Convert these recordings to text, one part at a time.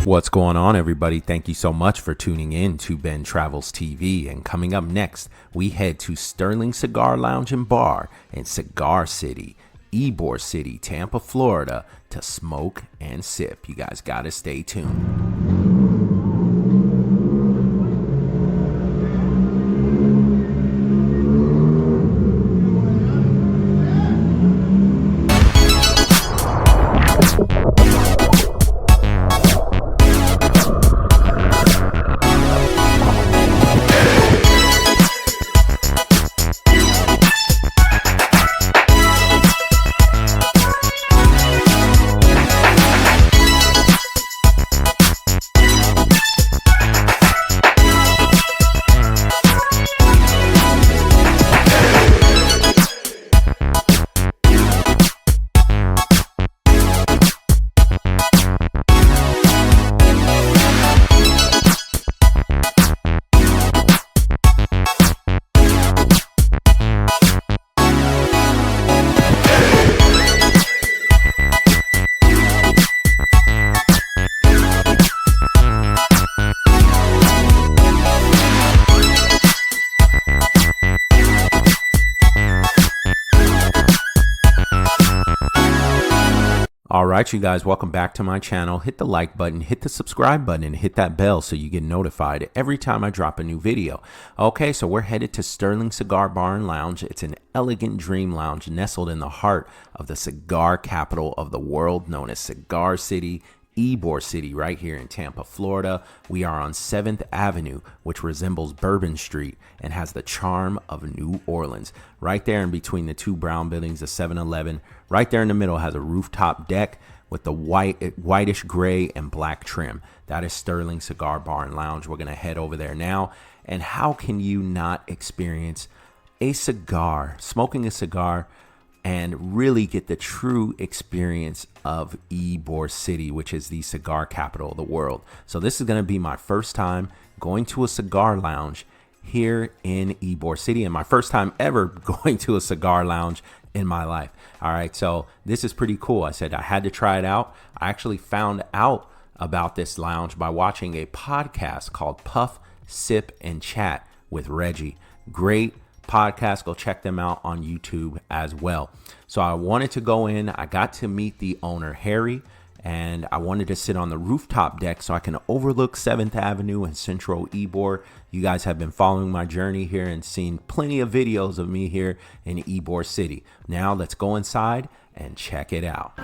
What's going on, everybody? Thank you so much for tuning in to Ben Travels TV. And coming up next, we head to Sterling Cigar Lounge and Bar in Cigar City, Ybor City, Tampa, Florida, to smoke and sip. You guys gotta stay tuned. All right, you guys, welcome back to my channel. Hit the like button, hit the subscribe button, and hit that bell so you get notified every time I drop a new video. Okay, so we're headed to Sterling Cigar Bar and Lounge. It's an elegant dream lounge nestled in the heart of the cigar capital of the world, known as Cigar City, Ybor City, right here in Tampa, Florida. We are on 7th Avenue, which resembles Bourbon Street and has the charm of New Orleans. Right there in between the two brown buildings, the 7-Eleven, right there in the middle has a rooftop deck with the whitish gray and black trim. That is Sterling Cigar Bar and Lounge. We're going to head over there now. And how can you not experience a cigar, smoking a cigar, and really get the true experience of Ybor City, which is the cigar capital of the world. So this is going to be my first time going to a cigar lounge here in Ybor City, and my first time ever going to a cigar lounge in my life. All right, so this is pretty cool. I said I had to try it out. I actually found out about this lounge by watching a podcast called Puff, Sip, and Chat with Reggie. Great podcast. Go check them out on YouTube as well. So I wanted to go in. I got to meet the owner, Harry, and I wanted to sit on the rooftop deck so I can overlook 7th Avenue and Central Ybor. You guys have been following my journey here and seen plenty of videos of me here in Ybor City. Now let's go inside and check it out.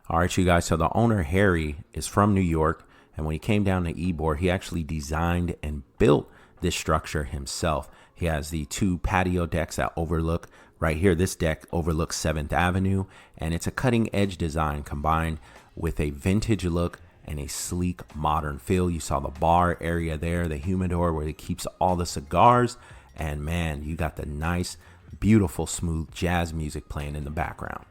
All right, you guys, so the owner, Harry, is from New York, and when he came down to Ybor, he actually designed and built this structure himself. He has the two patio decks that overlook right here. This deck overlooks 7th Avenue, and it's a cutting edge design combined with a vintage look and a sleek modern feel. You saw the bar area there, the humidor where it keeps all the cigars, and man, you got the nice, beautiful, smooth jazz music playing in the background.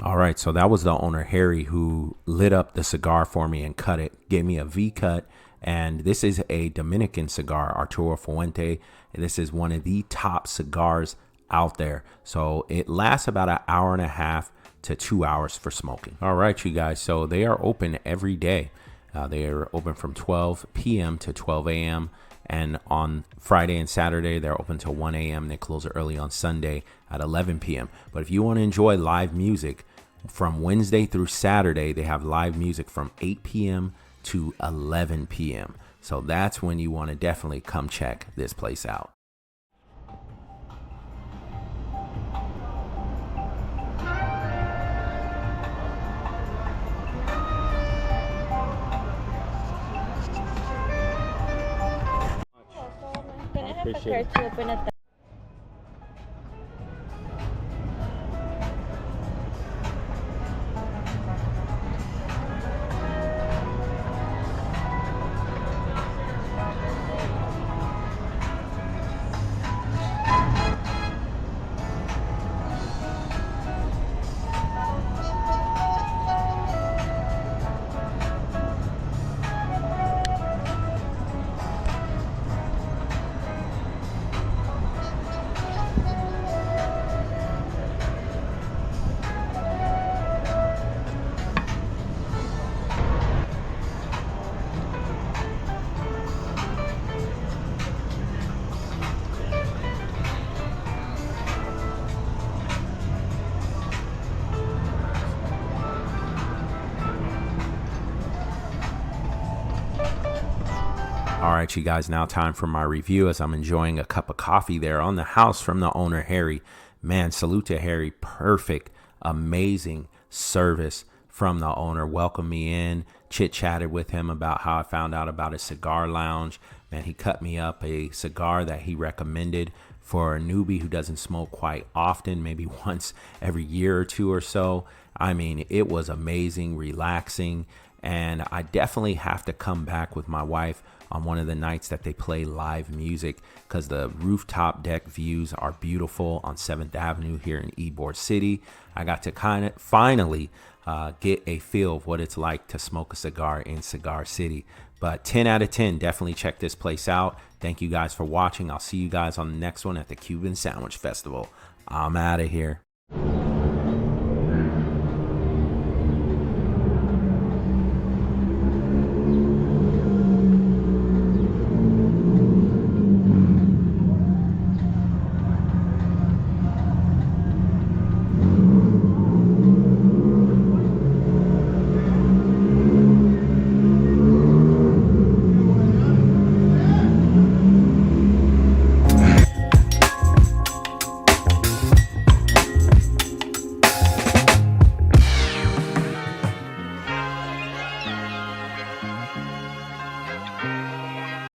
All right, so that was the owner, Harry, who lit up the cigar for me and cut it, gave me a V cut. And this is a Dominican cigar, Arturo Fuente. This is one of the top cigars out there. So it lasts about an hour and a half to 2 hours for smoking. All right, you guys, so they are open every day. They are open from 12 p.m. to 12 a.m. And on Friday and Saturday, they're open till 1 a.m. They close early on Sunday at 11 p.m. But if you want to enjoy live music, from Wednesday through Saturday, they have live music from 8 p.m. to 11 p.m. So that's when you want to definitely come check this place out. Appreciate it. All right, you guys, now time for my review as I'm enjoying a cup of coffee there on the house from the owner, Harry. Man, salute to Harry. Perfect, amazing service from the owner. Welcomed me in, chit-chatted with him about how I found out about his cigar lounge. Man, he cut me up a cigar that he recommended for a newbie who doesn't smoke quite often, maybe once every year or two or so. I mean, it was amazing, relaxing, and I definitely have to come back with my wife on one of the nights that they play live music, because the rooftop deck views are beautiful on 7th Avenue here in Ybor City. I got to finally get a feel of what it's like to smoke a cigar in Cigar City. But 10 out of 10, definitely check this place out. Thank you guys for watching. I'll see you guys on the next one at the Cuban Sandwich Festival. I'm out of here.